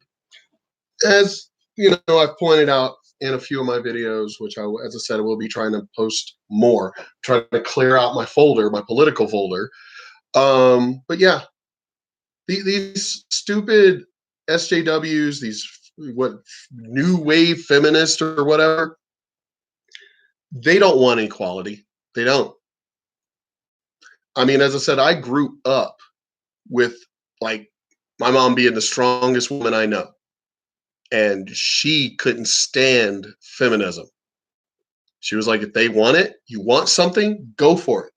As you know, I've pointed out in a few of my videos, which as I said, I will be trying to post more, trying to clear out my folder, my political folder. But yeah, these stupid SJWs, these what new wave feminists or whatever, they don't want equality. They don't. I mean, as I said, I grew up with like my mom being the strongest woman I know. And she couldn't stand feminism. She was like, if they want it, you want something, go for it.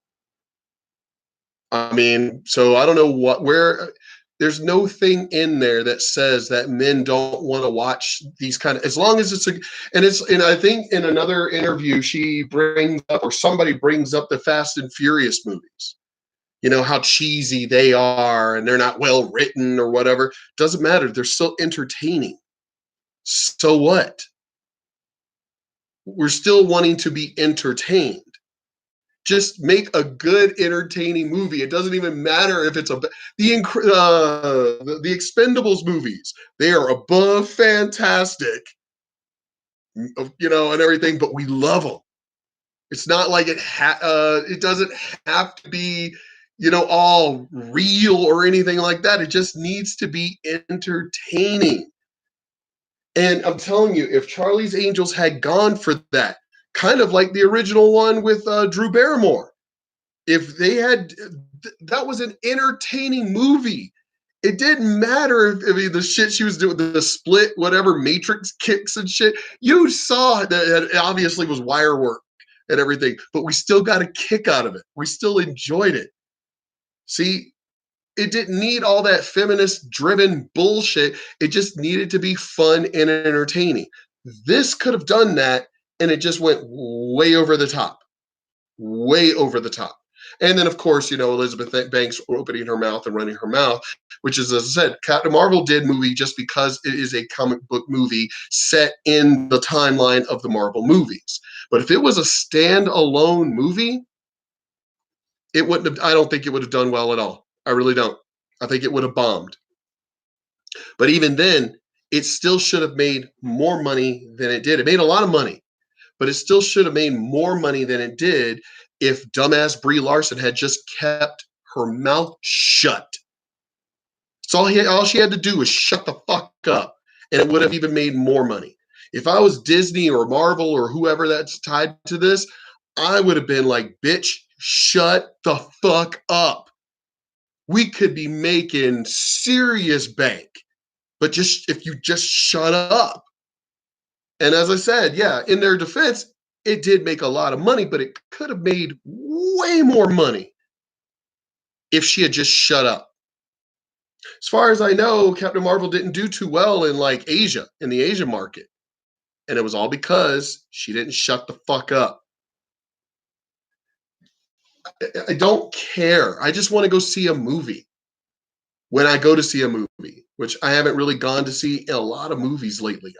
I mean, so I don't know there's no thing in there that says that men don't want to watch these kind of, as long as and I think in another interview, she brings up, or somebody brings up the Fast and Furious movies. You know, how cheesy they are and they're not well written or whatever. Doesn't matter. They're still entertaining. So what? We're still wanting to be entertained. Just make a good, entertaining movie. It doesn't even matter if it's the Expendables movies. They are above fantastic, you know, and everything, but we love them. It's not like it doesn't have to be, you know, all real or anything like that. It just needs to be entertaining. And I'm telling you, if Charlie's Angels had gone for that, kind of like the original one with Drew Barrymore, if they had, that was an entertaining movie. It didn't matter if, I mean, the shit she was doing, the split, whatever, matrix kicks and shit. You saw that it obviously was wire work and everything, but we still got a kick out of it. We still enjoyed it. See, it didn't need all that feminist driven bullshit. It just needed to be fun and entertaining. This could have done that, and it just went way over the top. Way over the top. And then, of course, you know, Elizabeth Banks opening her mouth and running her mouth, which is, as I said, Captain Marvel did movie just because it is a comic book movie set in the timeline of the Marvel movies. But if it was a standalone movie, it wouldn't have, I don't think it would have done well at all. I really don't. I think it would have bombed. But even then, it still should have made more money than it did. It made a lot of money, but it still should have made more money than it did if dumbass Brie Larson had just kept her mouth shut. So all she had to do was shut the fuck up, and it would have even made more money. If I was Disney or Marvel or whoever that's tied to this, I would have been like, bitch, shut the fuck up. We could be making serious bank, but just if you just shut up. And as I said, yeah, in their defense, it did make a lot of money, but it could have made way more money if she had just shut up. As far as I know, Captain Marvel didn't do too well in like Asia, in the Asian market. And it was all because she didn't shut the fuck up. I don't care. I just want to go see a movie. When I go to see a movie, which I haven't really gone to see a lot of movies lately.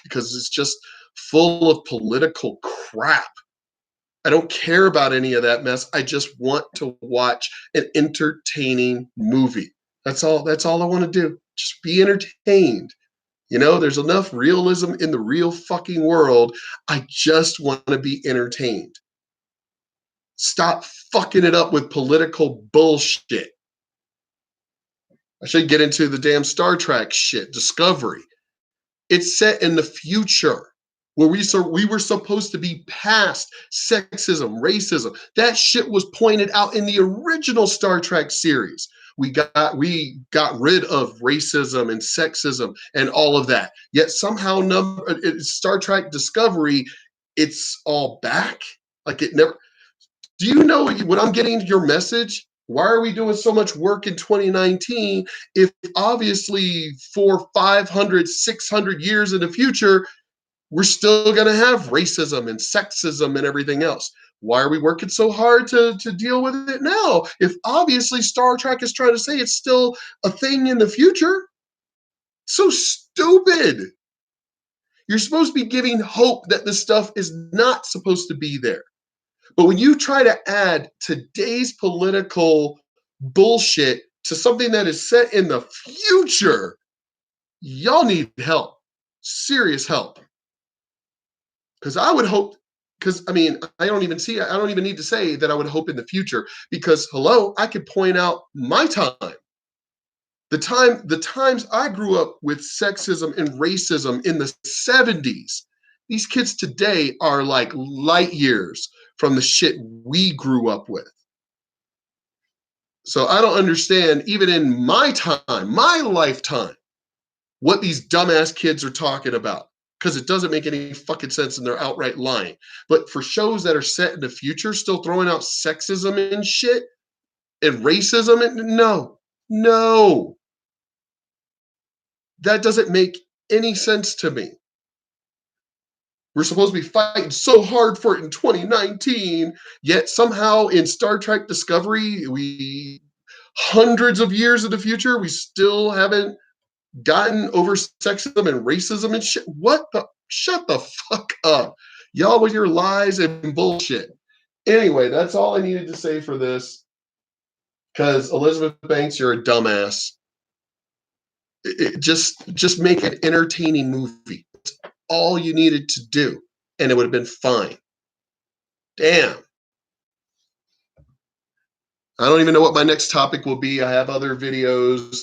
Because it's just full of political crap. I don't care about any of that mess. I just want to watch an entertaining movie. That's all I want to do. Just be entertained. You know, there's enough realism in the real fucking world. I just want to be entertained. Stop fucking it up with political bullshit. I should get into the damn Star Trek shit, Discovery. It's set in the future where we were supposed to be past sexism, racism. That shit was pointed out in the original Star Trek series. We got rid of racism and sexism and all of that. Yet somehow Star Trek Discovery, it's all back. Like it never. Do you know when I'm getting your message? Why are we doing so much work in 2019 if obviously for 500, 600 years in the future, we're still going to have racism and sexism and everything else? Why are we working so hard to deal with it now? If obviously Star Trek is trying to say it's still a thing in the future? So stupid. You're supposed to be giving hope that this stuff is not supposed to be there. But when you try to add today's political bullshit to something that is set in the future, y'all need help. Serious help. Because I would hope, because I mean, I don't even need to say that I would hope in the future, because hello, I could point out my time. The times I grew up with sexism and racism in the 70s. These kids today are like light years from the shit we grew up with. So I don't understand, even in my time, my lifetime, what these dumbass kids are talking about, because it doesn't make any fucking sense and they're outright lying. But for shows that are set in the future, still throwing out sexism and shit and racism, and no. That doesn't make any sense to me. We're supposed to be fighting so hard for it in 2019, yet somehow in Star Trek Discovery, hundreds of years in the future, we still haven't gotten over sexism and racism and shit. Shut the fuck up. Y'all with your lies and bullshit. Anyway, that's all I needed to say for this. Because Elizabeth Banks, you're a dumbass. Just make an entertaining movie. That's all you needed to do, and it would have been fine. Damn. I don't even know what my next topic will be. I have other videos,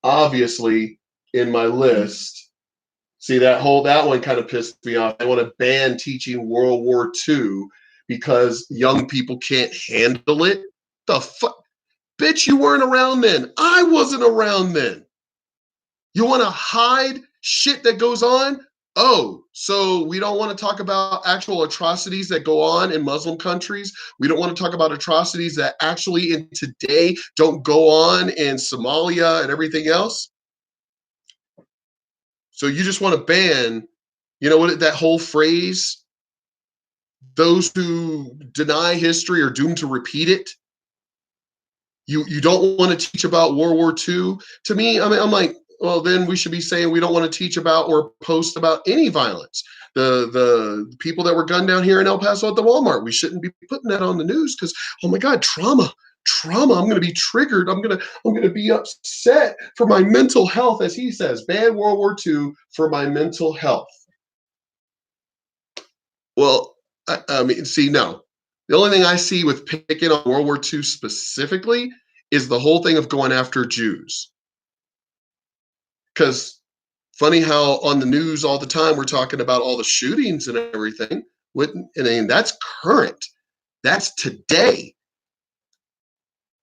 obviously, in my list. See, that one kind of pissed me off. I want to ban teaching World War II because young people can't handle it. The fuck? Bitch, you weren't around then. I wasn't around then. You want to hide shit that goes on? Oh, so we don't want to talk about actual atrocities that go on in Muslim countries. We don't want to talk about atrocities that actually in today don't go on in Somalia and everything else. So you just want to ban, you know what, that whole phrase, those who deny history are doomed to repeat it. You don't want to teach about World War II. To me, I mean, I'm like, well, then we should be saying we don't want to teach about or post about any violence. The people that were gunned down here in El Paso at the Walmart, we shouldn't be putting that on the news because, oh my God, trauma. I'm going to be triggered. I'm going to be upset for my mental health, as he says. Ban World War II for my mental health. Well, I mean, see, no. The only thing I see with picking on World War II specifically is the whole thing of going after Jews. Because funny how on the news all the time we're talking about all the shootings and everything. And that's current. That's today.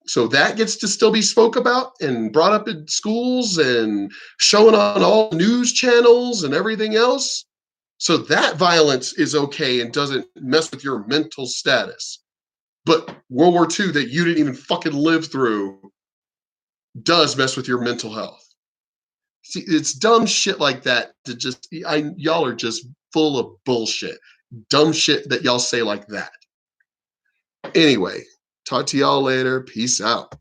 So that gets to still be spoke about and brought up in schools and shown on all news channels and everything else. So that violence is okay and doesn't mess with your mental status. But World War II that you didn't even fucking live through does mess with your mental health. See, it's dumb shit like that y'all are just full of bullshit. Dumb shit that y'all say like that. Anyway, talk to y'all later. Peace out.